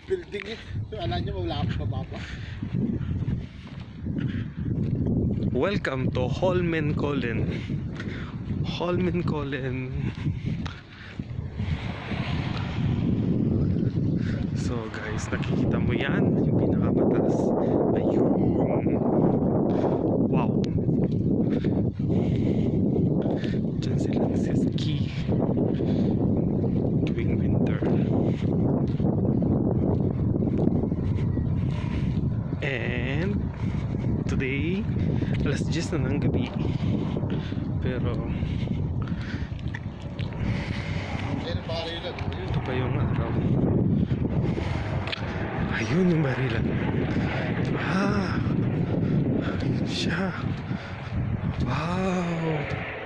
building eh. So, alam nyo, wala akong bababa. Welcome to Holmenkollen. Holmenkollen. So guys, nakikita mo yan, yung pinakamataas. Ayun. Wow. Diyan sila nagsiski tuwing winter. And today, alas 10 na ng gabi. Pero ito pa yung araw. Ayun yung barilan. Ah, ayun siya. Wow.